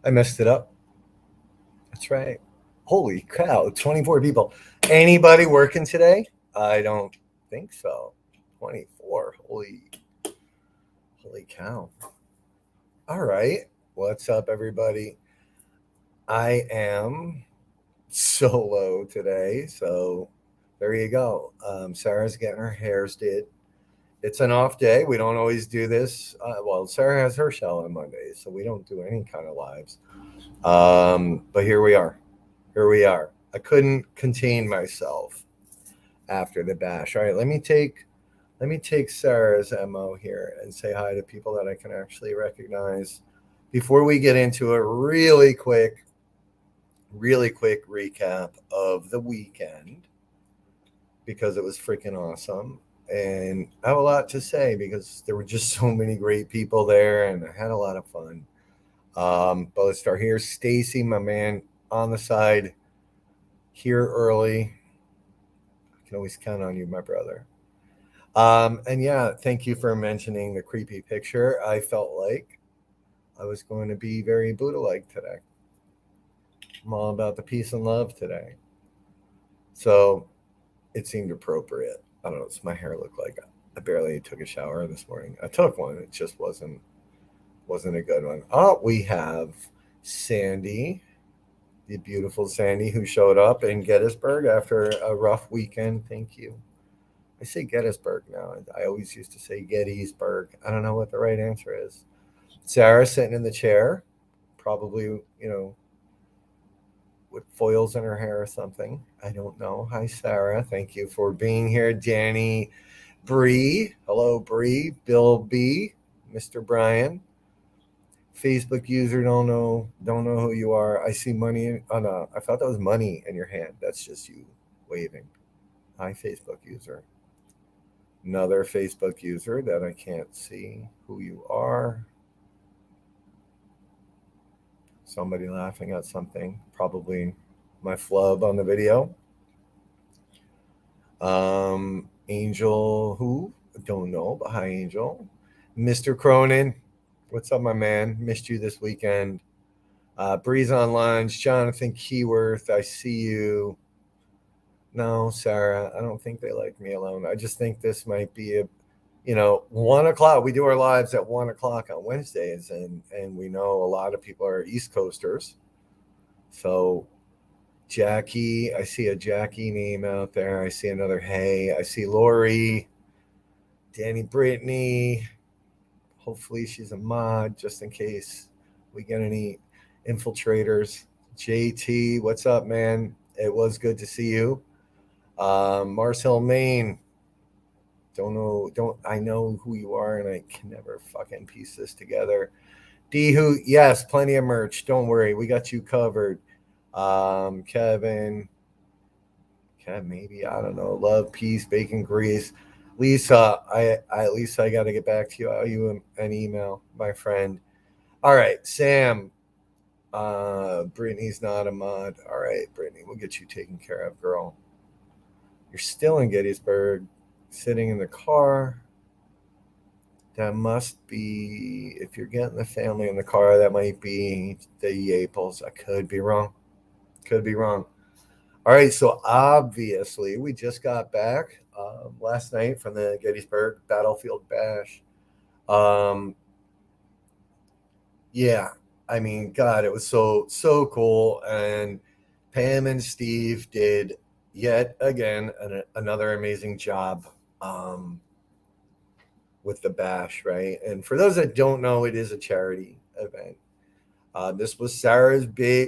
I messed it up. That's right. Holy cow, 24 people. Anybody working today? I don't think so. 24. Holy cow. All right. What's up, everybody? I am solo today, so there you go. Sarah's getting her hairs did. It's an off day. We don't always do this. Well, Sarah has her show on Mondays, so we don't do any kind of lives. But here we are. Here we are. I couldn't contain myself after the bash. All right, let me take Sarah's mo here and say hi to people that I can actually recognize before we get into a really quick recap of the weekend because it was freaking awesome. And I have a lot to say because there were just so many great people there and I had a lot of fun. But let's start here. Stacy, my man, on the side, here early. I can always count on you, my brother. And yeah, thank you for mentioning the creepy picture. I felt like I was going to be very Buddha like today. I'm all about the peace and love today. So it seemed appropriate. I don't know. What's my hair look like? I barely took a shower this morning. I took one. It just wasn't a good one. Oh, we have Sandy, the beautiful Sandy, who showed up in Gettysburg after a rough weekend. Thank you. I say Gettysburg now. I always used to say Gettysburg. I don't know what the right answer is. Sarah sitting in the chair, probably, with foils in her hair or something. I don't know. Hi, Sarah. Thank you for being here. Danny Bree. Hello, Bree. Bill B. Mr. Brian. Facebook user don't know who you are. I see money. Oh no, I thought that was money in your hand. That's just you waving. Hi, Facebook user. Another Facebook user that I can't see who you are. Somebody laughing at something. Probably my flub on the video. Angel, who? Don't know, but hi, Angel. Mr. Cronin, what's up, my man? Missed you this weekend. Breeze on Lunch, Jonathan Keyworth, I see you. No, Sarah, I don't think they like me alone. I just think this might be 1 o'clock. We do our lives at 1 o'clock on Wednesdays, and we know a lot of people are East Coasters. So Jackie, I see a Jackie name out there. I see another Hey. I see Lori, Danny Brittany. Hopefully she's a mod just in case we get any infiltrators. JT, what's up, man? It was good to see you. Marcel Maine, don't know, don't I know who you are, and I can never fucking piece this together. D who, yes, plenty of merch. Don't worry, we got you covered. Kevin, maybe I don't know. Love, peace, bacon, grease. Lisa, Lisa, I got to get back to you. I'll you an email, my friend. All right, Sam. Brittany's not a mod. All right, Brittany, we'll get you taken care of, girl. You're still in Gettysburg, sitting in the car. That must be, if you're getting the family in the car, that might be the Yaples. I could be wrong. Could be wrong. All right, so obviously we just got back last night from the Gettysburg Battlefield Bash. Um, yeah, I mean, God, it was so cool, and Pam and Steve did yet again another amazing job um, with the bash, right? And for those that don't know, it is a charity event. This was Sarah's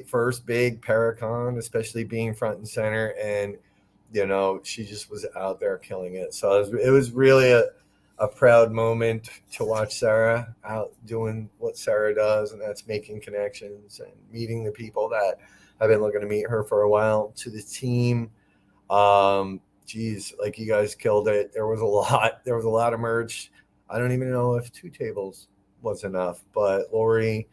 first big Paracon, especially being front and center, and she just was out there killing it. So it was really a proud moment to watch Sarah out doing what Sarah does, and that's making connections and meeting the people that have been looking to meet her for a while. To the team, geez, like you guys killed it. There was a lot. There was a lot of merch. I don't even know if 2 tables was enough, but Lori,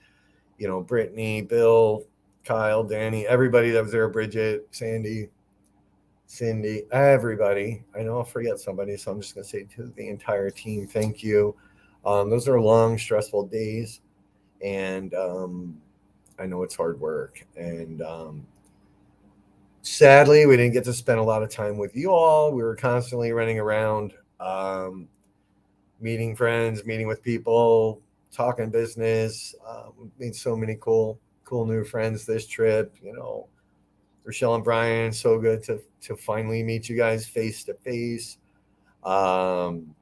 Brittany, Bill, Kyle, Danny, everybody that was there, Bridget, Sandy, Cindy, everybody. I know I'll forget somebody, so I'm just going to say to the entire team, thank you. Those are long, stressful days, and I know it's hard work, and sadly, we didn't get to spend a lot of time with you all. We were constantly running around, meeting friends, meeting with people, talking business. Made so many cool new friends this trip. You know, Rochelle and Brian, so good to finally meet you guys face to face. Um,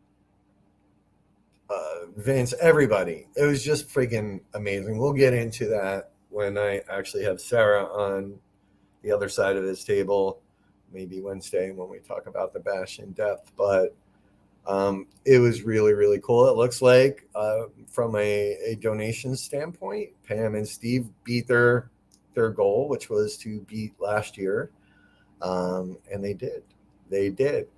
Vince, everybody. It was just freaking amazing. We'll get into that when I actually have Sarah on the other side of this table, maybe Wednesday when we talk about the bash in depth. But it was really, really cool. It looks like, from a donation standpoint, Pam and Steve beat their goal, which was to beat last year, and they did. They did.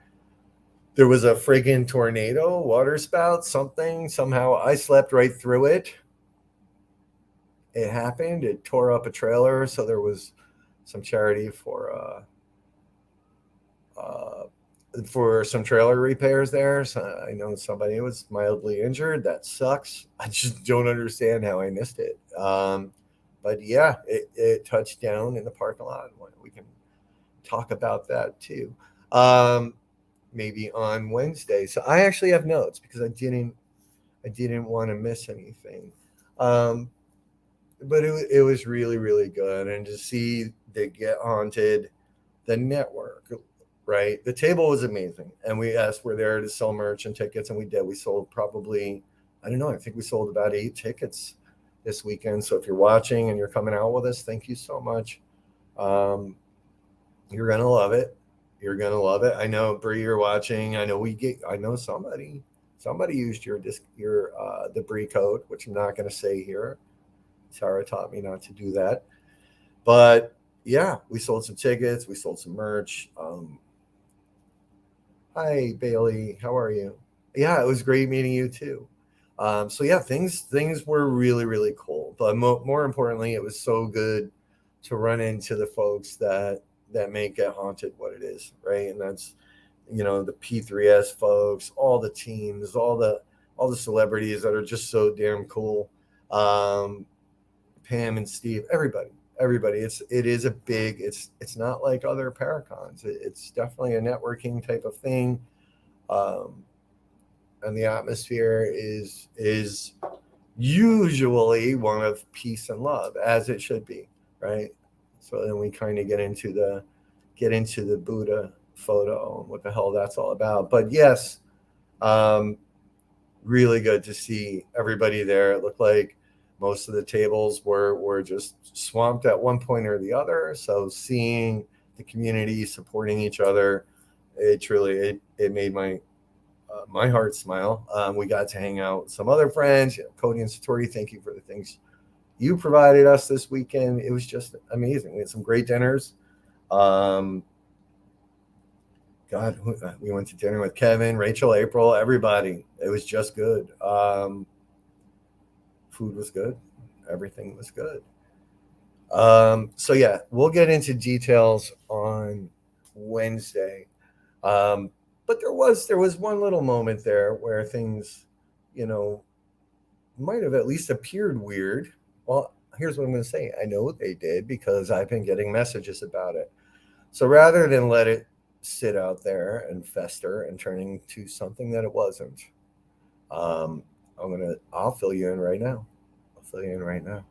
There was a friggin' tornado, water spout, something. Somehow I slept right through it. It happened. It tore up a trailer, so there was some charity for some trailer repairs there. So I know somebody was mildly injured. That sucks. I just don't understand how I missed it. But yeah, it touched down in the parking lot. We can talk about that too. Um, Maybe on Wednesday. So I actually have notes because I didn't want to miss anything. Um, but it was really, really good. And to see the Get Haunted, the network, right? The table was amazing. And we asked, we're there to sell merch and tickets, and we did. We sold probably, I don't know, I think we sold about 8 tickets this weekend. So if you're watching and you're coming out with us, thank you so much. Um, you're gonna love it. You're gonna love it. I know, Bree, you're watching. I know somebody used your the Bree code, which I'm not gonna say here. Sarah taught me not to do that. But yeah, we sold some tickets, we sold some merch. Hi Bailey, how are you? Yeah, it was great meeting you too. So yeah, things were really, really cool. But more importantly, it was so good to run into the folks that make Get Haunted what it is, right? And that's, the P3S folks, all the teams, all the celebrities that are just so damn cool. Um, Pam and Steve, everybody. It is a big. It's not like other Paracons. It's definitely a networking type of thing, um, and the atmosphere is usually one of peace and love, as it should be, right? So then we kind of get into the Buddha photo and what the hell that's all about. But yes, um, really good to see everybody there. It looked like most of the tables were just swamped at one point or the other. So seeing the community supporting each other, it truly it made my heart smile. We got to hang out with some other friends, Cody and Satori. Thank you for the things you provided us this weekend. It was just amazing. We had some great dinners. Um, God, we went to dinner with Kevin, Rachel, April, everybody. It was just good. Food was good. Everything was good. So yeah, we'll get into details on Wednesday. Um, but there was one little moment there where things, you know, might have at least appeared weird. Well, here's what I'm going to say. I know they did because I've been getting messages about it. So rather than let it sit out there and fester and turn into something that it wasn't, I'll fill you in right now. I'll fill you in right now.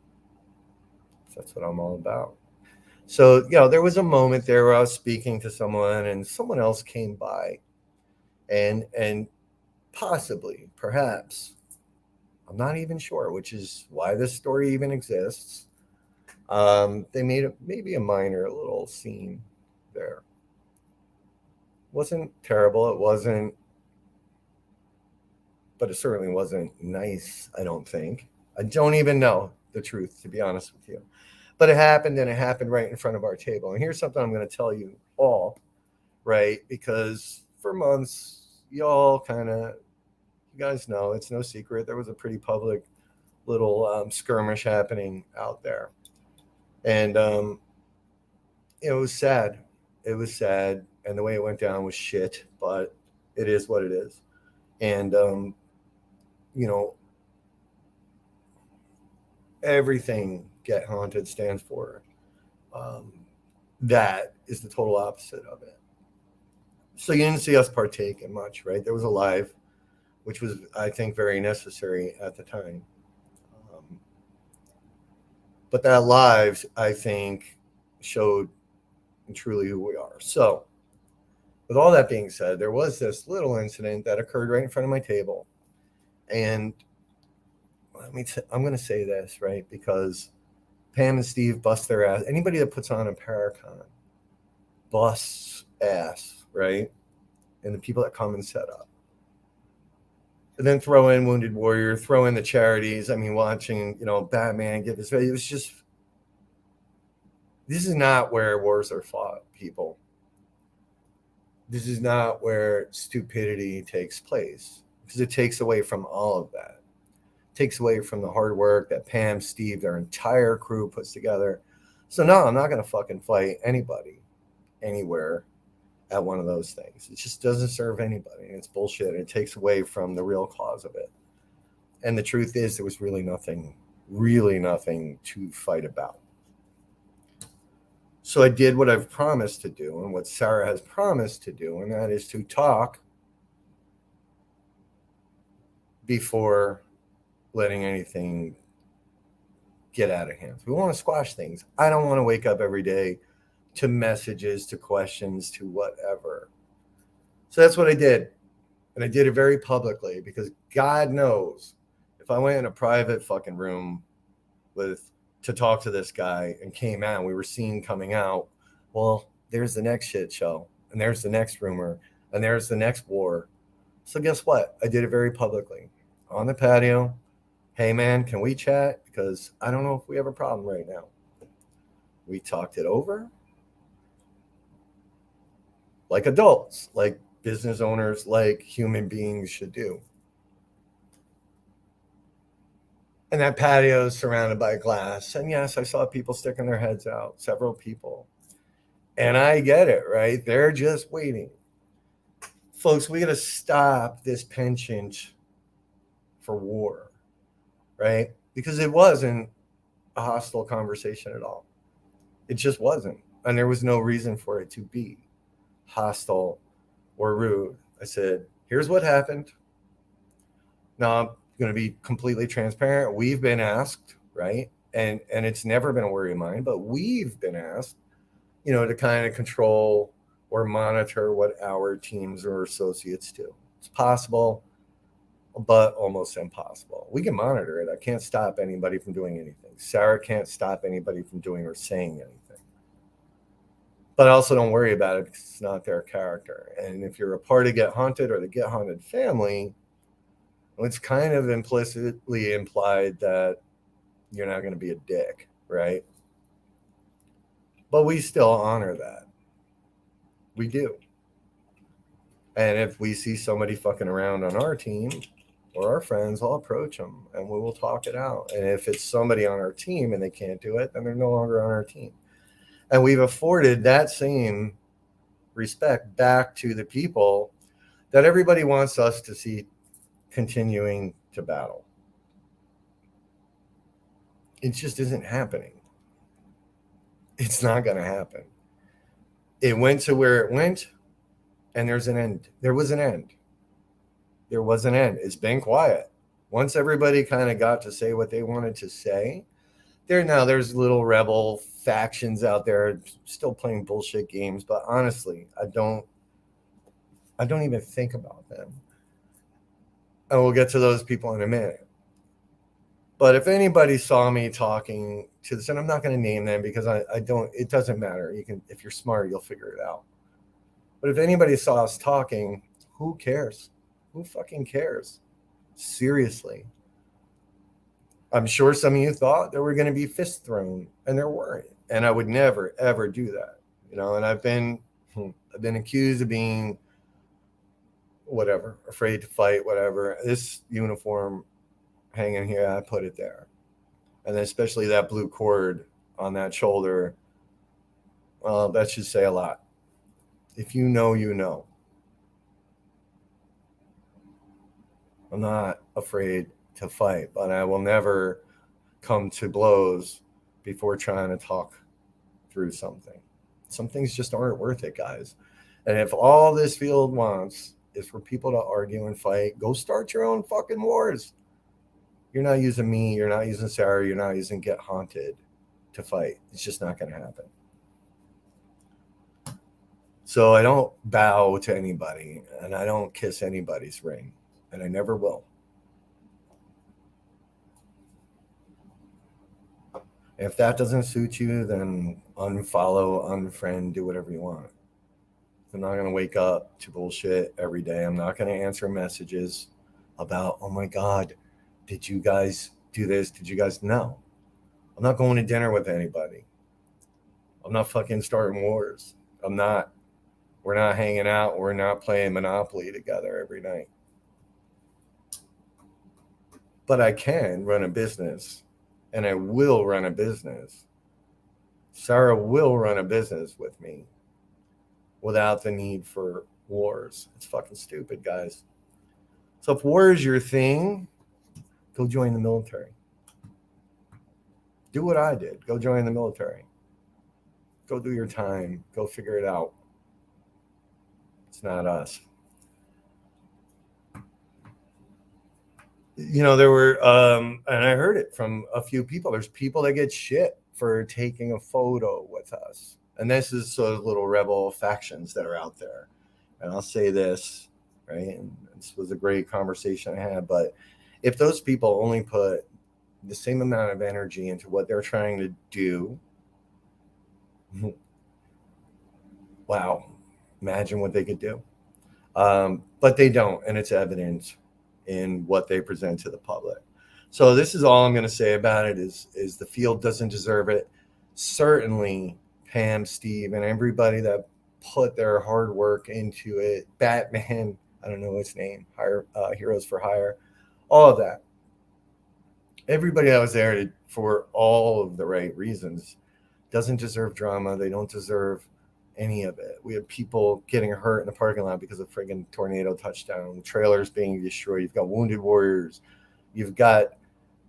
So that's what I'm all about. So, there was a moment there where I was speaking to someone and someone else came by, and possibly, perhaps, I'm not even sure, which is why this story even exists. They made maybe a minor little scene there. Wasn't terrible. It wasn't, but it certainly wasn't nice. I don't think. I don't even know the truth, to be honest with you. But it happened, and it happened right in front of our table. And here's something I'm going to tell you all, right? Because for months, y'all kind of, you guys know, it's no secret. There was a pretty public little skirmish happening out there. And it was sad. It was sad. And the way it went down was shit, but it is what it is. And, you know, everything Get Haunted stands for. Um, that is the total opposite of it. So you didn't see us partake in much, right? There was a live, which was, I think, very necessary at the time. Um, but that live, I think, showed truly who we are. So, with all that being said, there was this little incident that occurred right in front of my table. And I'm going to say this, right? Because Pam and Steve bust their ass. Anybody that puts on a Paracon busts ass, right? And the people that come and set up. And then throw in Wounded Warrior, throw in the charities. I mean, watching, Batman get this. It was just, this is not where wars are fought, people. This is not where stupidity takes place, because it takes away from all of that. It takes away from the hard work that Pam, Steve, their entire crew puts together. So no, I'm not going to fucking fight anybody anywhere at one of those things. It just doesn't serve anybody. It's bullshit. And it takes away from the real cause of it. And the truth is, there was really nothing to fight about. So I did what I've promised to do and what Sarah has promised to do, and that is to talk before letting anything get out of hand. We want to squash things. I don't want to wake up every day to messages, to questions, to whatever. So that's what I did. And I did it very publicly, because God knows if I went in a private fucking room to talk to this guy and came out, we were seen coming out, well, there's the next shit show, and there's the next rumor, and there's the next war. So guess what? I did it very publicly on the patio. Hey man, can we chat? Because I don't know if we have a problem right now. We talked it over like adults, like business owners, like human beings should do. And that patio is surrounded by glass. And yes, I saw people sticking their heads out, several people. And I get it, right? They're just waiting. Folks, we got to stop this penchant for war, right? Because it wasn't a hostile conversation at all. It just wasn't. And there was no reason for it to be hostile or rude. I said, here's what happened. Now, I'm going to be completely transparent. We've been asked, right? And it's never been a worry of mine, but we've been asked, to kind of control or monitor what our teams or associates do. It's possible, but almost impossible. We can monitor it. I can't stop anybody from doing anything. Sarah can't stop anybody from doing or saying anything. But I also don't worry about it, because it's not their character. And if you're a part of Get Haunted or the Get Haunted family, it's kind of implicitly implied that you're not going to be a dick, right? But we still honor that. We do. And if we see somebody fucking around on our team or our friends, I'll approach them and we will talk it out. And if it's somebody on our team and they can't do it, then they're no longer on our team. And we've afforded that same respect back to the people that everybody wants us to see continuing to battle. It just isn't happening. It's not going to happen. It went to where it went, and there's an end. There was an end. There was an end. It's been quiet. Once everybody kind of got to say what they wanted to say, there's little rebel factions out there still playing bullshit games, but honestly, I don't even think about them. And we'll get to those people in a minute. But if anybody saw me talking to this, and I'm not going to name them because I don't, it doesn't matter. You can, if you're smart, you'll figure it out. But if anybody saw us talking, who cares? Who fucking cares? Seriously. I'm sure some of you thought there were going to be fists thrown, and there weren't. And I would never, ever do that. And I've been accused of being whatever, afraid to fight, whatever. This uniform hanging here, I put it there. And then especially that blue cord on that shoulder, well, that should say a lot. If you know, you know. I'm not afraid to fight, but I will never come to blows before trying to talk through something. Some things just aren't worth it, guys. And if all this field wants is for people to argue and fight, go start your own fucking wars. You're not using me, you're not using Sarah, you're not using Get Haunted to fight. It's just not going to happen. So I don't bow to anybody, and I don't kiss anybody's ring, and I never will. If that doesn't suit you, then unfollow, unfriend, do whatever you want. I'm not going to wake up to bullshit every day. I'm not going to answer messages about, oh my God, did you guys do this? Did you guys? No. I'm not going to dinner with anybody. I'm not fucking starting wars. I'm not. We're not hanging out. We're not playing Monopoly together every night. But I can run a business, and I will run a business. Sarah will run a business with me without the need for wars. It's fucking stupid, guys. So if war is your thing, go join the military. Do what I did. Go join the military. Go do your time. Go figure it out. It's not us. There were, and I heard it from a few people. There's people that get shit for taking a photo with us. And this is sort of little rebel factions that are out there. And I'll say this, right? And this was a great conversation I had. But if those people only put the same amount of energy into what they're trying to do, wow, imagine what they could do. But they don't, and it's evident in what they present to the public. So this is all I'm going to say about it is the field doesn't deserve it. Certainly Pam, Steve, and everybody that put their hard work into it, Batman, I don't know his name, Heroes for Hire, all of that. Everybody that was there for all of the right reasons doesn't deserve drama. They don't deserve any of it. We have people getting hurt in the parking lot because of friggin' tornado touchdown, trailers being destroyed. You've got wounded warriors. You've got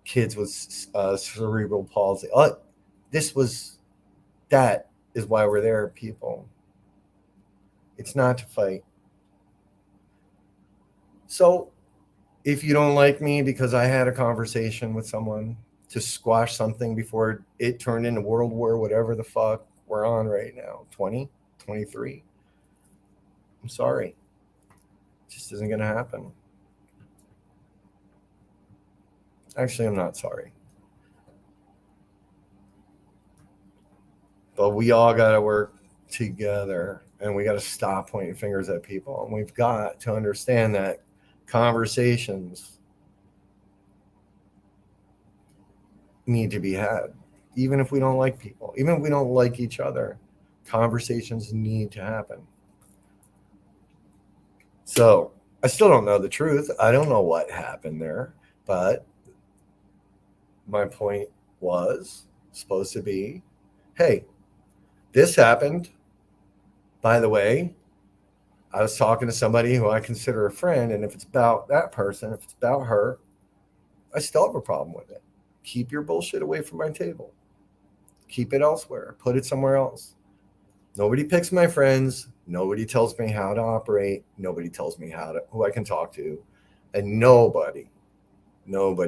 kids with cerebral palsy. That is why we're there, people. It's not to fight. So if you don't like me because I had a conversation with someone to squash something before it turned into World War, whatever the fuck we're on right now, 2023, I'm sorry. It just isn't going to happen. Actually, I'm not sorry. But we all got to work together, and we got to stop pointing fingers at people. And we've got to understand that conversations need to be had. Even if we don't like people, even if we don't like each other, conversations need to happen. So I still don't know the truth. I don't know what happened there, but my point was supposed to be, hey, this happened. By the way, I was talking to somebody who I consider a friend, and if it's about that person, if it's about her, I still have a problem with it. Keep your bullshit away from my table. Keep it elsewhere. Put it somewhere else. Nobody picks my friends. Nobody tells me how to operate. Nobody tells me who I can talk to. And nobody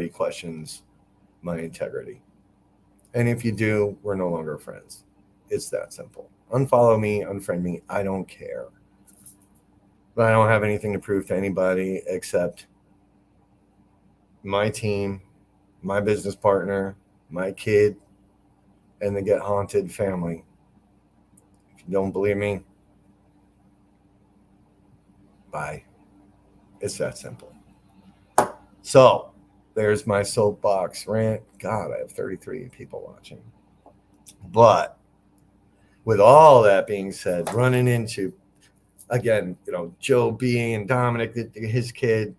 questions my integrity. And if you do, we're no longer friends. It's that simple. Unfollow me, unfriend me. I don't care. But I don't have anything to prove to anybody except my team, my business partner, my kid, and the Get Haunted family. If you don't believe me, bye. It's that simple. So there's my soapbox rant. God, I have 33 people watching. But with all that being said, running into, again, Joe B and Dominic, his kid,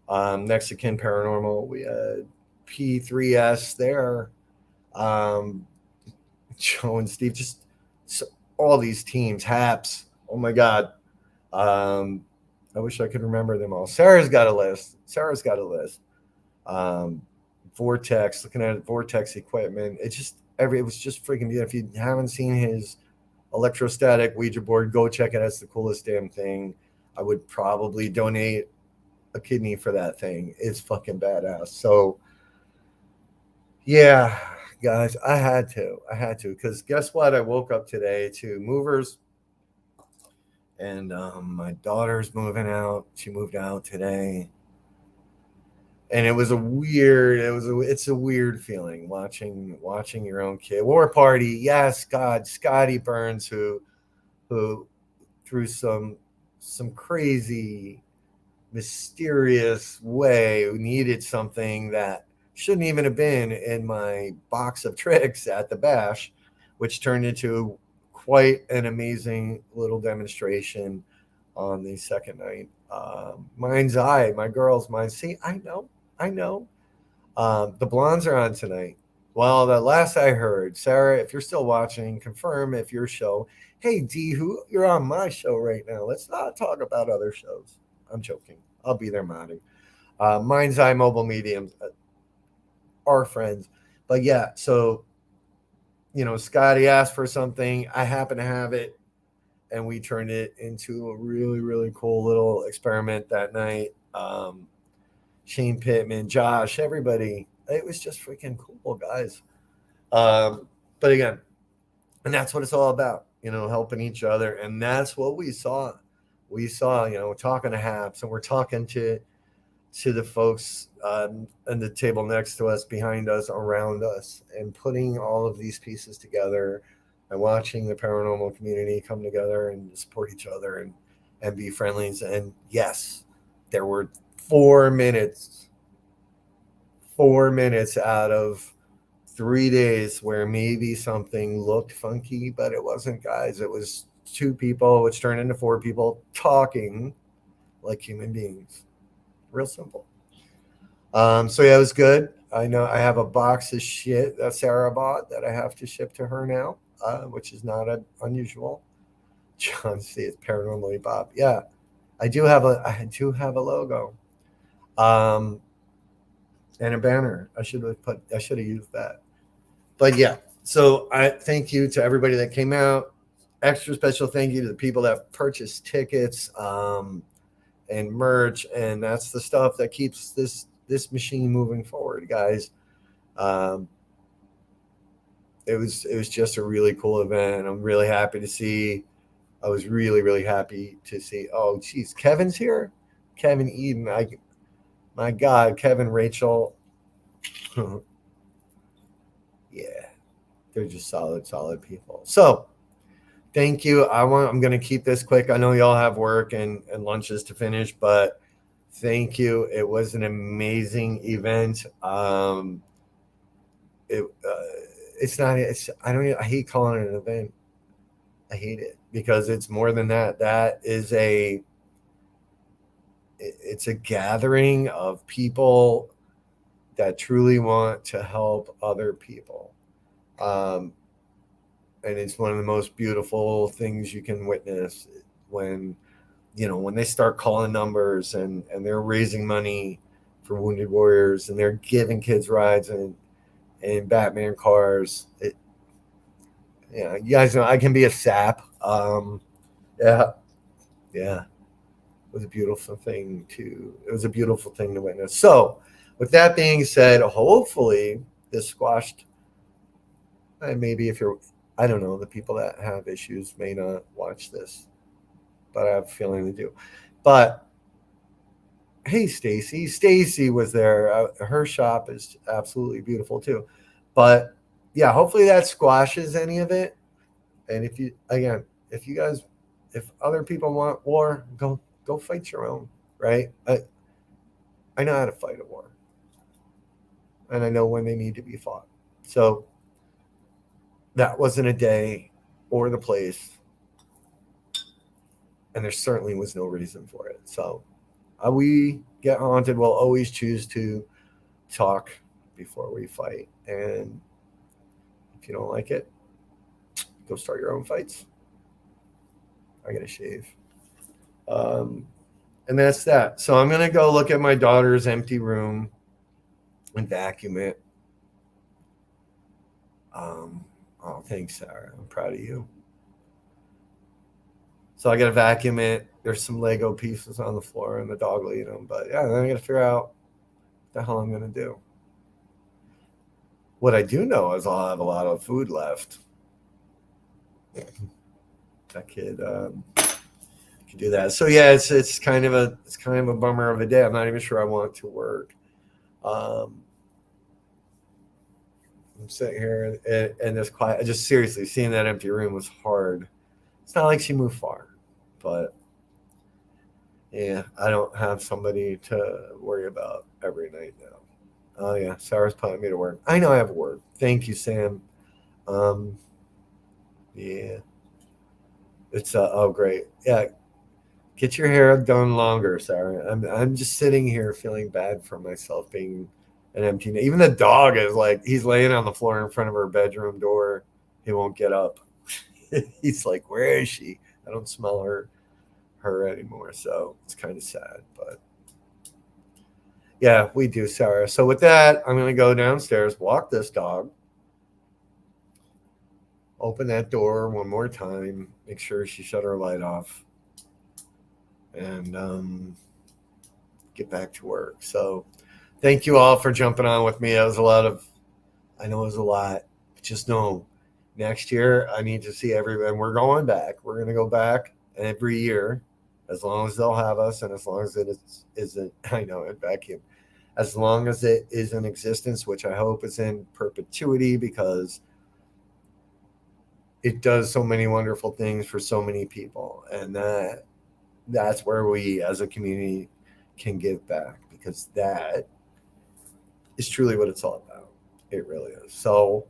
Mexican Paranormal, we had P3S there, Joe and Steve, just all these teams, Haps, oh my God. I wish I could remember them all. Sarah's got a list. Vortex, looking at Vortex equipment. It just, It was just freaking beautiful. If you haven't seen his electrostatic Ouija board, go check it. It's the coolest damn thing. I would probably donate a kidney for that thing. It's fucking badass. So yeah, guys, I had to, because guess what? I woke up today to movers, and my daughter's moving out. She moved out today, and it was a weird. It's a weird feeling watching your own kid. War party, yes, God, Scotty Burns, who through some crazy mysterious way needed something that shouldn't even have been in my box of tricks at the bash, which turned into quite an amazing little demonstration on the second night. Mind's Eye, my girls, mind. See, I know. The blondes are on tonight. Well, the last I heard, Sarah, if you're still watching, confirm if your show. Hey, D, who you're on my show right now. Let's not talk about other shows. I'm joking. I'll be there modding. Mind's Eye Mobile Mediums, our friends. But yeah, so Scotty asked for something. I happen to have it, and we turned it into a really, really cool little experiment that night. Shane Pittman, Josh, everybody. It was just freaking cool, guys. But again, and that's what it's all about, helping each other. And that's what we saw. We saw, talking to Haps, and we're talking to the folks on the table next to us, behind us, around us, and putting all of these pieces together and watching the paranormal community come together and support each other and be friendlies. And yes, there were 4 minutes out of 3 days where maybe something looked funky, but it wasn't, guys. It was 2 people, which turned into 4 people talking like human beings. Real simple. So yeah, it was good. I know I have a box of shit that Sarah bought that I have to ship to her now, which is not unusual. John C. It's Paranormally Bob. Yeah, I do have a logo, and a banner. I should have used that. But yeah, so I thank you to everybody that came out. Extra special thank you to the people that purchased tickets and merch, and that's the stuff that keeps this machine moving forward, guys. It was just a really cool event. I'm really happy to see. I was really, really happy to see. Oh, geez, Kevin's here. Kevin Eden. My God, Kevin, Rachel. Yeah, they're just solid people. So thank you. I'm going to keep this quick. I know y'all have work and lunches to finish, but thank you. It was an amazing event. It's not. I hate calling it an event. I hate it because it's more than that. It's a gathering of people that truly want to help other people. And it's one of the most beautiful things you can witness when they start calling numbers and they're raising money for wounded warriors, and they're giving kids rides and Batman cars. You guys know I can be a sap. Yeah. It was a beautiful thing to witness. So with that being said, hopefully this squashed, maybe if you're, I don't know, the people that have issues may not watch this, but I have a feeling they do. But hey, Stacy was there. Her shop is absolutely beautiful too. But yeah, hopefully that squashes any of it. And if other people want war, go fight your own, right? I know how to fight a war, and I know when they need to be fought. So that wasn't a day or the place, and there certainly was no reason for it. So we get haunted. We'll always choose to talk before we fight, and if you don't like it, go start your own fights. I gotta shave. And that's that. So I'm gonna go look at my daughter's empty room and vacuum it. Oh, thanks, Sarah. I'm proud of you. So I got to vacuum it. There's some Lego pieces on the floor, and the dog will eat them. But yeah, then I got to figure out what the hell I'm gonna do. What I do know is I'll have a lot of food left. That kid can do that. So yeah, it's kind of a bummer of a day. I'm not even sure I want to work. Um, I'm sitting here and this quiet. Just seriously, seeing that empty room was hard. It's not like she moved far, but yeah, I don't have somebody to worry about every night now. Oh yeah, Sarah's putting me to work. I know I have work. Thank you, Sam. Um, yeah, it's oh great. Yeah, get your hair done longer, Sarah. I'm just sitting here feeling bad for myself being an empty. Even the dog is like he's laying on the floor in front of her bedroom door. He won't get up. He's like, where is she? I don't smell her anymore. So it's kind of sad, but yeah, we do, Sarah. So with that, I'm gonna go downstairs, walk this dog, open that door one more time, make sure she shut her light off, and get back to work. So thank you all for jumping on with me. That was a lot of, I know it was a lot. But just know next year I need to see everyone. We're going back. We're going to go back every year as long as they'll have us and as long as isn't, I know it vacuum, as long as it is in existence, which I hope is in perpetuity because it does so many wonderful things for so many people. And that's where we as a community can give back because that is truly what it's all about. It really is. So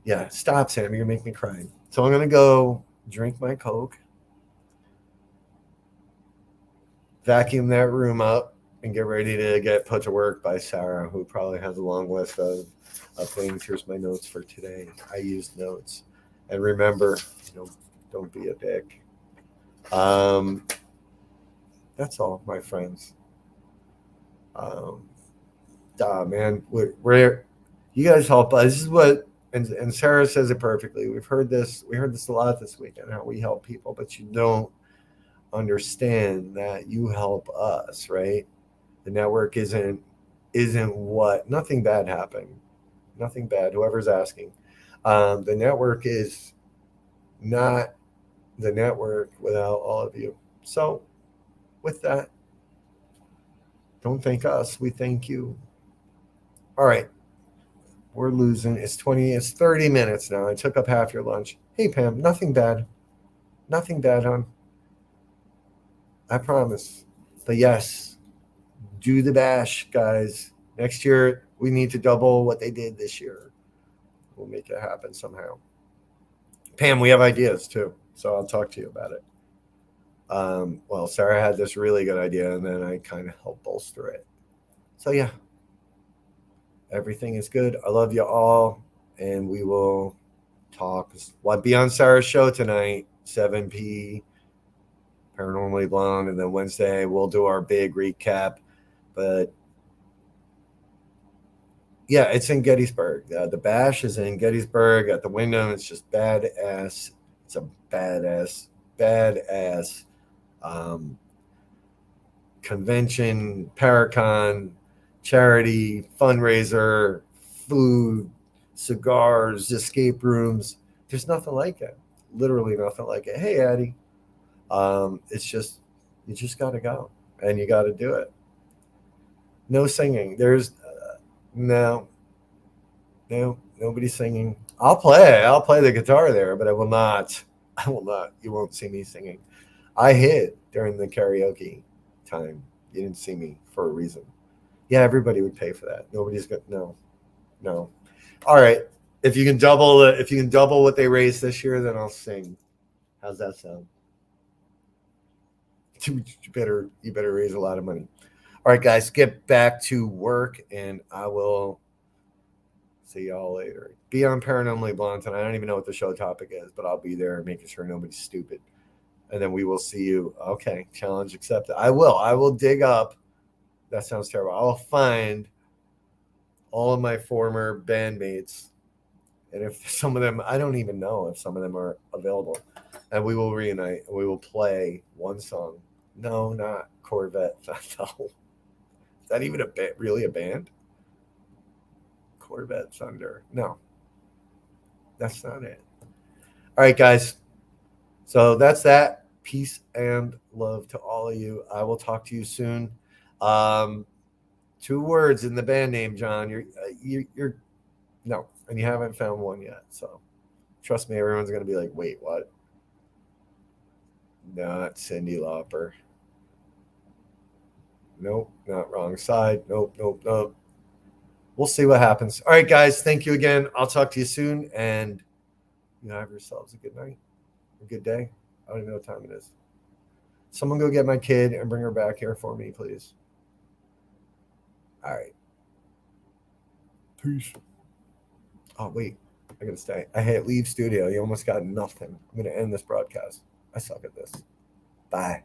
yeah, stop, Sam. You're gonna make me cry. So I'm gonna go drink my Coke, vacuum that room up, and get ready to get put to work by Sarah, who probably has a long list of things. Here's my notes for today. I used notes. And remember, you know, don't be a dick. Um, that's all, my friends. Um, man, we're you guys help us. This is what and Sarah says it perfectly. We heard this a lot this weekend, how we help people, but you don't understand that you help us, right? The network isn't what nothing bad happened. Nothing bad, whoever's asking. The network is not the network without all of you. So with that, don't thank us. We thank you. All right. We're losing. It's 30 minutes now. I took up half your lunch. Hey, Pam, nothing bad. Nothing bad, hon. I promise. But yes, do the bash, guys. Next year, we need to double what they did this year. We'll make it happen somehow. Pam, we have ideas too. So I'll talk to you about it. Well, Sarah had this really good idea, and then I kind of helped bolster it. So yeah, everything is good. I love you all, and we will talk. Well, be on Sarah's show tonight, 7 p. Paranormally Blonde, and then Wednesday we'll do our big recap. But yeah, it's in Gettysburg. The Bash is in Gettysburg at the Wyndham. It's just badass. It's a badass um, convention, Paracon, charity, fundraiser, food, cigars, escape rooms. There's nothing like it. Literally nothing like it. Hey, Addie. It's just you just got to go and you got to do it. No singing. There's no, no, nobody singing. I'll play. I'll play the guitar there, but I will not. I will not. You won't see me singing. I hid during the karaoke time. You didn't see me for a reason. Yeah, everybody would pay for that. Nobody's going. No, no. All right. If you can double what they raised this year, then I'll sing. How's that sound? You better raise a lot of money. All right, guys, get back to work, and I will see y'all later. Be on Paranormally Blonde tonight. I don't even know what the show topic is, but I'll be there making sure nobody's stupid. And then we will see you. Okay, challenge accepted. I will. I will dig up. That sounds terrible. I'll find all of my former bandmates And if some of them, I don't even know if some of them are available. And we will reunite. We will play one song. No, not Corvette Thunder. Is that even really a band? Corvette Thunder. No, that's not it. All right, guys. So that's that. Peace and love to all of you. I will talk to you soon. 2 words in the band name, John. You're no, and you haven't found one yet. So trust me, everyone's gonna be like, wait, what? Not Cyndi Lauper. Nope, not wrong side. Nope, nope, nope. We'll see what happens. All right, guys. Thank you again. I'll talk to you soon, and you have yourselves a good night, a good day. I don't even know what time it is. Someone go get my kid and bring her back here for me, please. All right. Peace. Oh, wait. I gotta stay. I hit leave studio. You almost got nothing. I'm gonna end this broadcast. I suck at this. Bye.